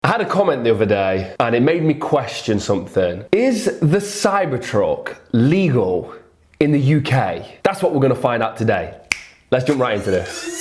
I had a comment the other day and it made me question something. Is the Cybertruck legal in the UK? That's what we're going to find out today. Let's jump right into this.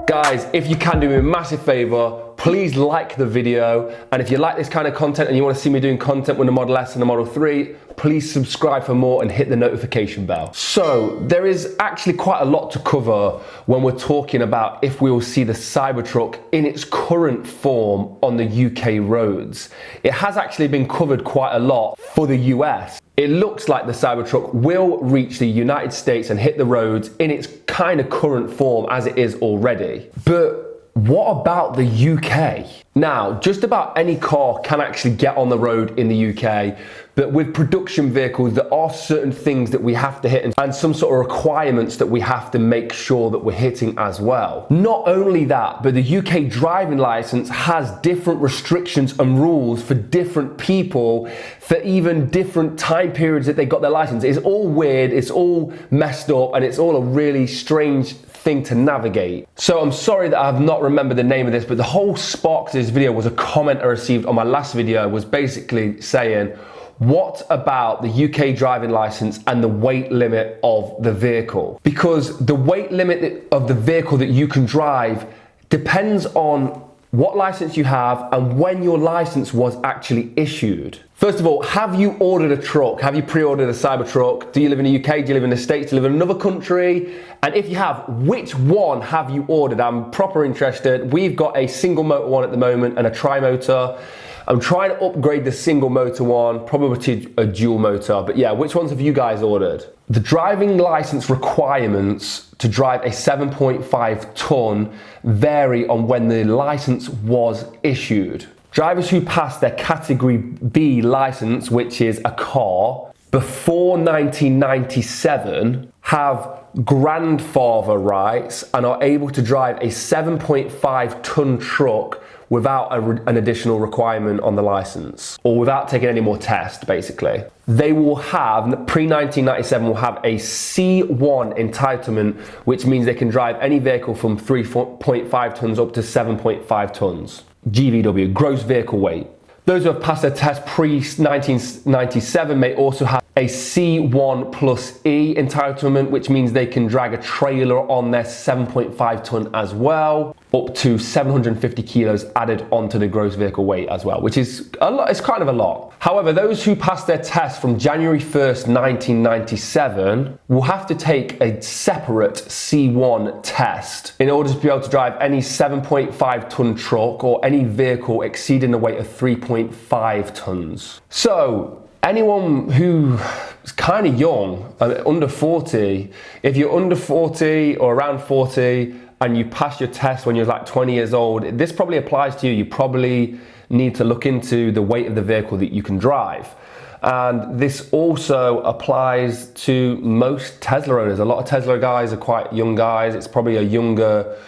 Guys, if you can do me a massive favor, please like the video, and if you like this kind of content and you want to see me doing content with the Model S and the Model 3, please subscribe for more and hit the notification bell. So there is actually quite a lot to cover when we're talking about if we will see the Cybertruck in its current form on the UK roads. It has actually been covered quite a lot for the US. It looks like the Cybertruck will reach the United States and hit the roads in its kind of current form as it is already. But what about the UK? Now, just about any car can actually get on the road in the UK, but with production vehicles, there are certain things that we have to hit and some sort of requirements that we have to make sure that we're hitting as well. Not only that, but the UK driving license has different restrictions and rules for different people for even different time periods that they got their license. It's all weird, it's all messed up, and it's all a really strange thing to navigate. So I'm sorry that I have not remembered the name of this, but the whole spark to this video was a comment I received on my last video, was basically saying, what about the UK driving license and the weight limit of the vehicle? Because the weight limit of the vehicle that you can drive depends on what license you have and when your license was actually issued. First of all, have you ordered a truck? Have you pre-ordered a Cybertruck? Do you live in the UK? Do you live in the States? Do you live in another country? And if you have, which one have you ordered? I'm proper interested. We've got a single motor one at the moment and a tri-motor. I'm trying to upgrade the single motor one, probably to a dual motor, but yeah, which ones have you guys ordered? The driving license requirements to drive a 7.5 ton vary on when the license was issued. Drivers who pass their category B license, which is a car, before 1997 have grandfather rights and are able to drive a 7.5 ton truck without an additional requirement on the license, or without taking any more tests, basically. They will have, pre-1997, will have a C1 entitlement, which means they can drive any vehicle from 3.5 tons up to 7.5 tons. GVW, gross vehicle weight. Those who have passed their test pre-1997 may also have a C1 plus E entitlement, which means they can drag a trailer on their 7.5 ton as well, up to 750 kilos added onto the gross vehicle weight as well, which is a lot. It's kind of a lot. However, those who pass their test from January 1st, 1997 will have to take a separate C1 test in order to be able to drive any 7.5 ton truck or any vehicle exceeding the weight of 3.5 tons. So, anyone who is kind of young, under 40, if you're under 40 or around 40 and you passed your test when you're like 20 years old, this probably applies to you. You probably need to look into the weight of the vehicle that you can drive. And this also applies to most Tesla owners. A lot of Tesla guys are quite young guys. It's probably a younger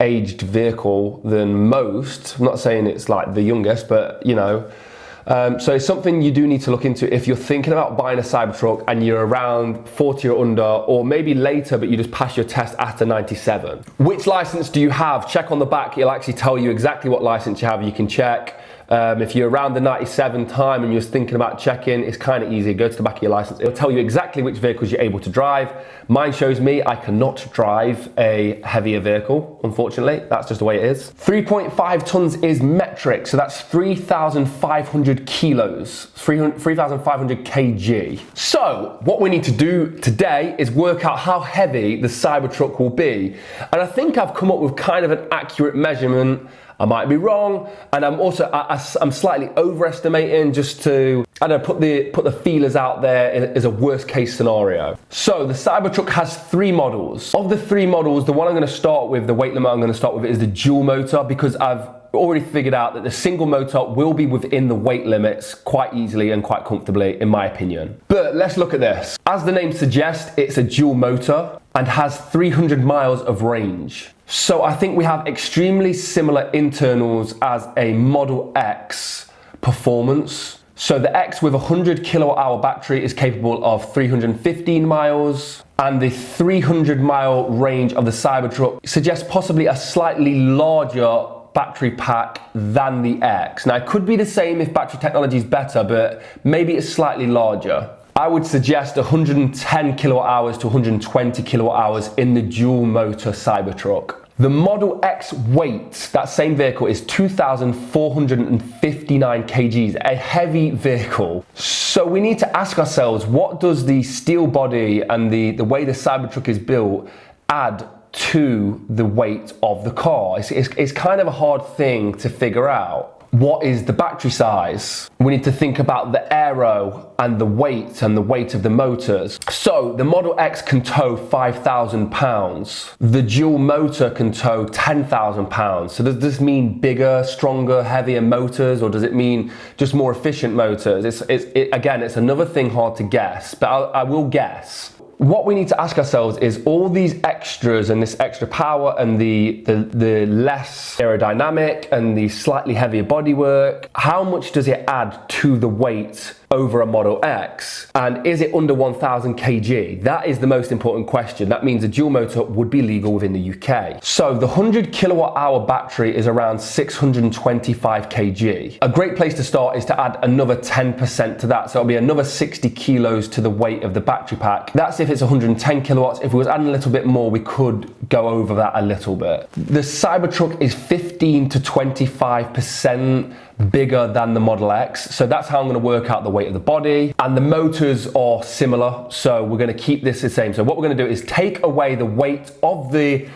aged vehicle than most. I'm not saying it's like the youngest, but you know, so it's something you do need to look into if you're thinking about buying a Cybertruck and you're around 40 or under, or maybe later, but you just pass your test after 97. Which license do you have? Check on the back. It'll actually tell you exactly what license you have. You can check. If you're around the 97 time and you're thinking about checking, it's kind of easy. Go to the back of your license. It'll tell you exactly which vehicles you're able to drive. Mine shows me I cannot drive a heavier vehicle, unfortunately. That's just the way it is. 3.5 tons is metric, so that's 3,500 kilos, 3,500 kg. So what we need to do today is work out how heavy the Cybertruck will be. And I think I've come up with kind of an accurate measurement. I might be wrong, and I'm slightly overestimating just to, I don't know, put the feelers out there as a worst case scenario. So the Cybertruck has 3 models. Of the 3 models, the one I'm going to start with, the weight limit I'm going to start with, is the dual motor, because already figured out that the single motor will be within the weight limits quite easily and quite comfortably, in my opinion. But let's look at this. As the name suggests, it's a dual motor and has 300 miles of range. So I think we have extremely similar internals as a Model X performance. So the X with a 100 kilowatt hour battery is capable of 315 miles, and the 300 mile range of the Cybertruck suggests possibly a slightly larger battery pack than the X. Now it could be the same if battery technology is better, but maybe it's slightly larger. I would suggest 110 kilowatt hours to 120 kilowatt hours in the dual motor Cybertruck. The Model X weight, that same vehicle, is 2,459 kgs, a heavy vehicle. So we need to ask ourselves, what does the steel body and the way the Cybertruck is built add to the weight of the car? It's kind of a hard thing to figure out. What is the battery size? We need to think about the aero and the weight of the motors. So the Model X can tow 5,000 pounds. The dual motor can tow 10,000 pounds. So does this mean bigger, stronger, heavier motors, or does it mean just more efficient motors? Again, it's another thing hard to guess, but I will guess. What we need to ask ourselves is all these extras and this extra power and the less aerodynamic and the slightly heavier bodywork, how much does it add to the weight over a Model X? And is it under 1,000 kg? That is the most important question. That means a dual motor would be legal within the UK. So the 100 kilowatt hour battery is around 625 kg. A great place to start is to add another 10% to that. So it'll be another 60 kilos to the weight of the battery pack. That's if it's 110 kilowatts. If we was adding a little bit more, we could go over that a little bit. The Cybertruck is 15 to 25% bigger than the Model X. So that's how I'm going to work out the weight of the body. And the motors are similar. So we're going to keep this the same. So what we're going to do is take away the weight of the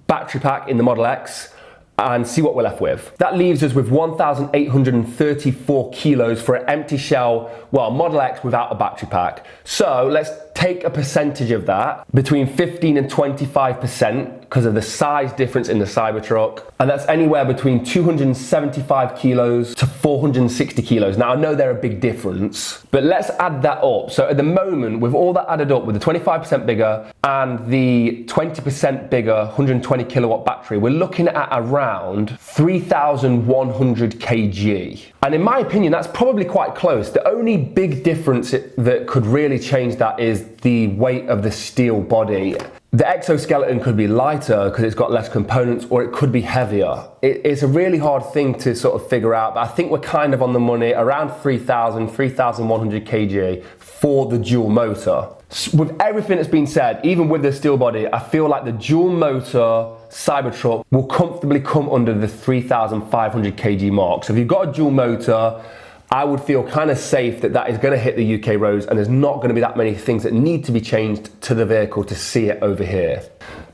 battery pack in the Model X and see what we're left with. That leaves us with 1,834 kilos for an empty shell, well, Model X without a battery pack. So let's take a percentage of that, between 15 and 25%, because of the size difference in the Cybertruck. And that's anywhere between 275 kilos to 460 kilos. Now I know they're a big difference, but let's add that up. So at the moment, with all that added up, with the 25% bigger and the 20% bigger 120 kilowatt battery, we're looking at around 3,100 kg. And in my opinion, that's probably quite close. The only big difference that could really change that is the weight of the steel body. The exoskeleton could be lighter because it's got less components, or it could be heavier. It's a really hard thing to sort of figure out, but I think we're kind of on the money, around 3,100 kg for the dual motor. With everything that's been said, even with the steel body, I feel like the dual motor Cybertruck will comfortably come under the 3,500 kg mark. So if you've got a dual motor, I would feel kind of safe that that is going to hit the UK roads, and there's not going to be that many things that need to be changed to the vehicle to see it over here.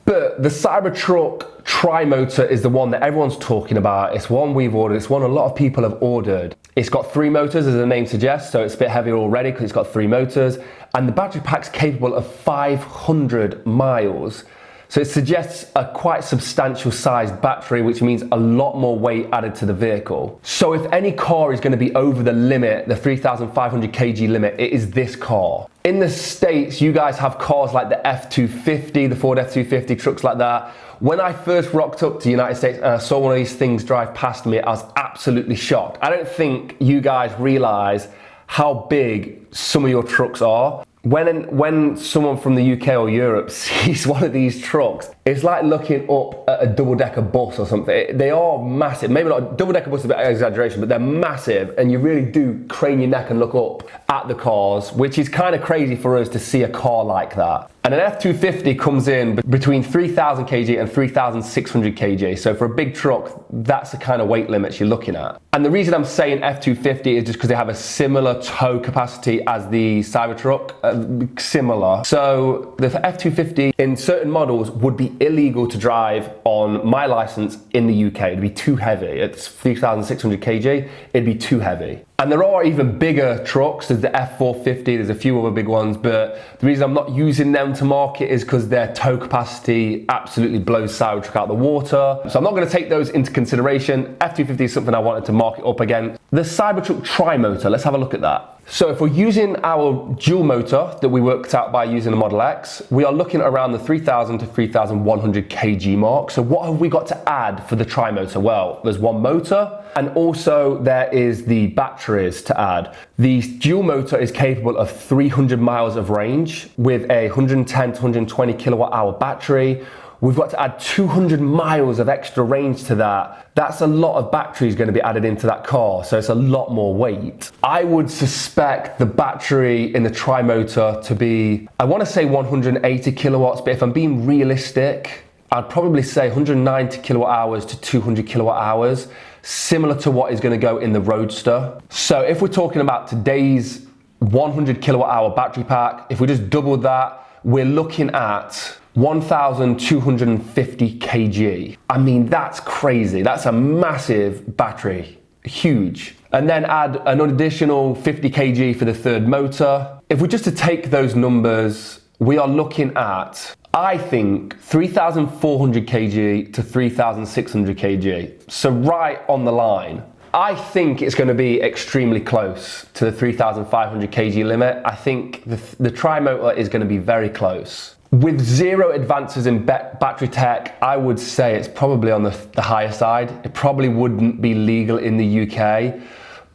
But the Cybertruck tri-motor is the one that everyone's talking about. It's one we've ordered. It's one a lot of people have ordered. It's got 3 motors, as the name suggests, so it's a bit heavier already because it's got 3 motors. And the battery pack's capable of 500 miles. So it suggests a quite substantial sized battery, which means a lot more weight added to the vehicle. So if any car is going to be over the limit, the 3,500 kg limit, it is this car. In the States, you guys have cars like the F-250, the Ford F-250, trucks like that. When I first rocked up to the United States and I saw one of these things drive past me, I was absolutely shocked. I don't think you guys realize how big some of your trucks are. When someone from the UK or Europe sees one of these trucks, it's like looking up at a double-decker bus or something. They are massive. Maybe not a double-decker bus is a bit of exaggeration, but they're massive, and you really do crane your neck and look up at the cars, which is kind of crazy for us to see a car like that. And an F-250 comes in between 3,000 kg and 3,600 kg. So for a big truck, that's the kind of weight limits you're looking at. And the reason I'm saying F-250 is just because they have a similar tow capacity as the Cybertruck, similar. So the F-250 in certain models would be illegal to drive on my license in the UK. It'd be too heavy. It's 3,600 kg. It'd be too heavy. And there are even bigger trucks. There's the F450, there's a few other big ones, but the reason I'm not using them to market is because their tow capacity absolutely blows Cybertruck out of the water. So I'm not going to take those into consideration. F250 is something I wanted to market up again. The Cybertruck tri-motor, let's have a look at that. So if we're using our dual motor that we worked out by using the Model X, we are looking at around the 3,000 to 3,100 kg mark. So what have we got to add for the tri-motor? Well, there's one motor, and also there is the batteries to add. The dual motor is capable of 300 miles of range with a 110 to 120 kilowatt hour battery. We've got to add 200 miles of extra range to that. That's a lot of batteries going to be added into that car, so it's a lot more weight. I would suspect the battery in the tri-motor to be, I want to say 180 kilowatts, but if I'm being realistic, I'd probably say 190 kilowatt hours to 200 kilowatt hours, similar to what is going to go in the Roadster. So if we're talking about today's 100 kilowatt hour battery pack, if we just doubled that, we're looking at 1,250 kg. I mean, that's crazy. That's a massive battery, huge. And then add an additional 50 kg for the third motor. If we just to take those numbers, we are looking at, I think, 3,400 kg to 3,600 kg. So right on the line. I think it's going to be extremely close to the 3,500 kg limit. I think the tri-motor is going to be very close. With zero advances in battery tech, I would say it's probably on the higher side. It probably wouldn't be legal in the UK.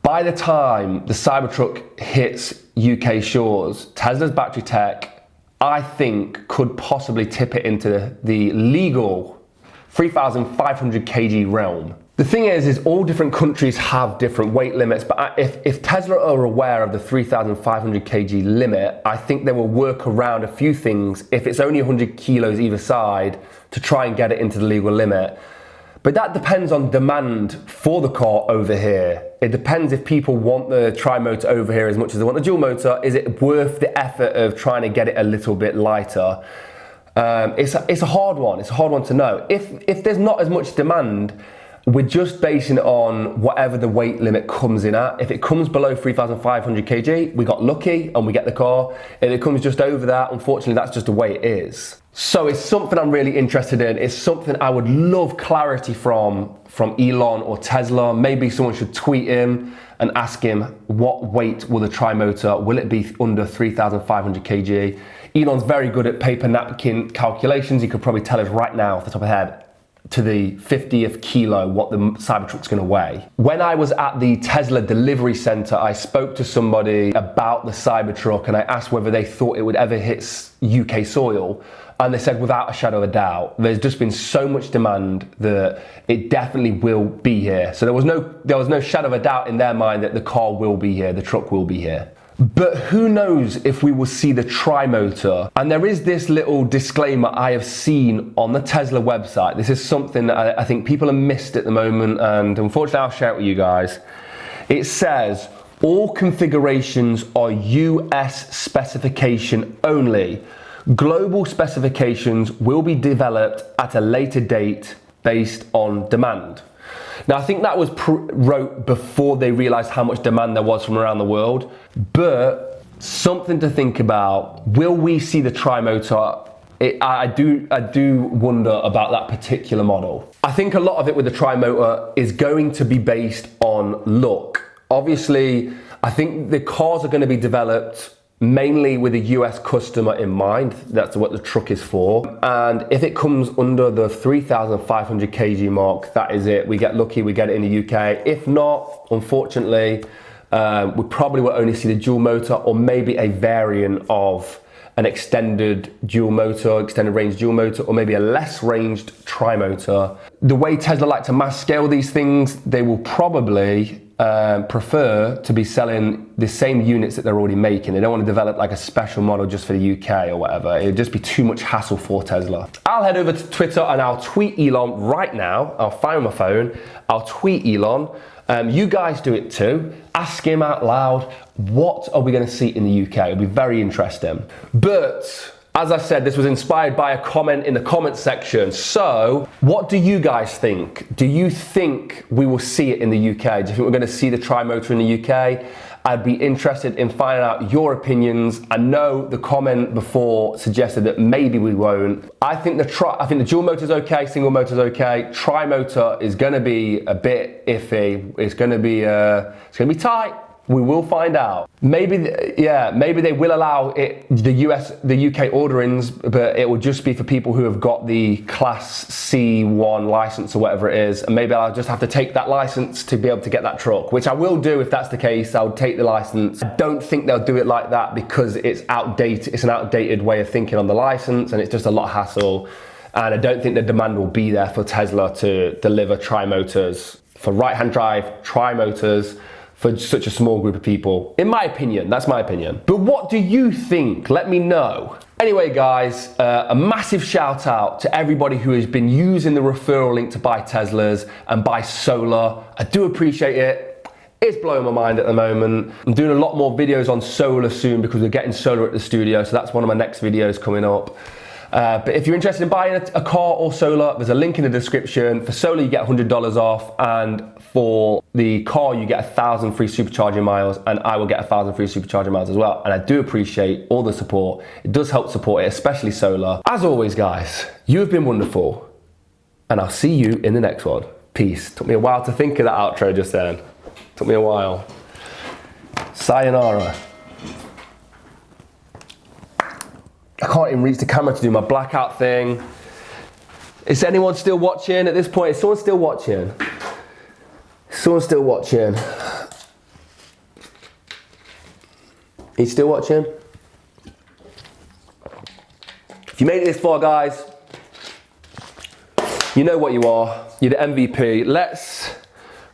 By the time the Cybertruck hits UK shores, Tesla's battery tech, I think, could possibly tip it into the legal 3,500 kg realm. The thing is all different countries have different weight limits, but if Tesla are aware of the 3,500 kg limit, I think they will work around a few things if it's only 100 kilos either side to try and get it into the legal limit. But that depends on demand for the car over here. It depends if people want the tri-motor over here as much as they want the dual motor. Is it worth the effort of trying to get it a little bit lighter? It's a hard one. It's a hard one to know. If there's not as much demand, we're just basing it on whatever the weight limit comes in at. If it comes below 3,500 kg, we got lucky and we get the car. If it comes just over that, unfortunately, that's just the way it is. So it's something I'm really interested in. It's something I would love clarity from Elon or Tesla. Maybe someone should tweet him and ask him what weight will the tri-motor, will it be under 3,500 kg? Elon's very good at paper napkin calculations. He could probably tell us right now off the top of his head to the 50th kilo what the Cybertruck's going to weigh. When I was at the Tesla delivery center, I spoke to somebody about the Cybertruck and I asked whether they thought it would ever hit UK soil, and they said without a shadow of a doubt. There's just been so much demand that it definitely will be here. So there was no shadow of a doubt in their mind that the car will be here, the truck will be here. But who knows if we will see the tri-motor. And there is this little disclaimer I have seen on the Tesla website. This is something that I think people have missed at the moment, and unfortunately I'll share it with you guys. It says, all configurations are US specification only. Global specifications will be developed at a later date based on demand. Now, I think that was wrote before they realized how much demand there was from around the world, but something to think about. Will we see the tri-motor? I do wonder about that particular model. I think a lot of it with the tri-motor is going to be based on look. Obviously, I think the cars are going to be developed mainly with a US customer in mind. That's what the truck is for. And if it comes under the 3,500 kg mark, that is it. We get lucky, we get it in the UK. If not, unfortunately, we probably will only see the dual motor or maybe a variant of an extended dual motor, extended range dual motor, or maybe a less ranged tri-motor. The way Tesla like to mass scale these things, they will probably prefer to be selling the same units that they're already making. They don't want to develop like a special model just for the UK or whatever. It'd just be too much hassle for Tesla. I'll head over to Twitter and I'll tweet Elon right now. I'll find my phone, I'll tweet Elon. You guys do it too. Ask him out loud, what are we going to see in the UK? It'll be very interesting. But As I said, this was inspired by a comment in the comment section. So, what do you guys think? Do you think we will see it in the UK? Do you think we're going to see the tri-motor in the UK? I'd be interested in finding out your opinions. I know the comment before suggested that maybe we won't. I think the dual motor's okay, single motor's okay. Tri-motor is going to be a bit iffy. It's going to be tight. We will find out. Maybe they will allow it, the UK orderings, but it will just be for people who have got the Class C1 license or whatever it is, and maybe I'll just have to take that license to be able to get that truck, which I will do if that's the case. I'll take the license. I don't think they'll do it like that because it's outdated. It's an outdated way of thinking on the license, and it's just a lot of hassle. And I don't think the demand will be there for Tesla to deliver tri-motors, for right-hand drive tri-motors, for such a small group of people. In my opinion, that's my opinion. But what do you think? Let me know. Anyway, guys, a massive shout out to everybody who has been using the referral link to buy Teslas and buy solar. I do appreciate it. It's blowing my mind at the moment. I'm doing a lot more videos on solar soon because we're getting solar at the studio, so that's one of my next videos coming up. But if you're interested in buying a car or solar, there's a link in the description. For solar, you get $100 off, and for the car, you get 1,000 free supercharging miles, and I will get 1,000 free supercharging miles as well. And I do appreciate all the support. It does help support it, especially solar. As always, guys, you have been wonderful, and I'll see you in the next one. Peace. Took me a while to think of that outro just then. Took me a while. Sayonara. I can't even reach the camera to do my blackout thing. Is anyone still watching at this point? Is someone still watching? Someone still watching? Are you still watching? If you made it this far, guys, you know what you are. You're the MVP. Let's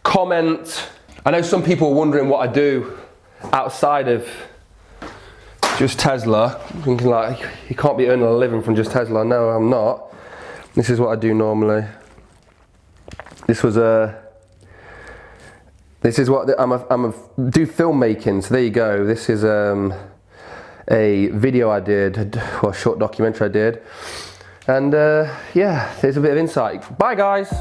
comment. I know some people are wondering what I do outside of just Tesla, thinking like, you can't be earning a living from just Tesla. No, I'm not. This is what I do normally. This was do filmmaking, so there you go. This is a video I did, or a short documentary I did. And yeah, there's a bit of insight. Bye, guys.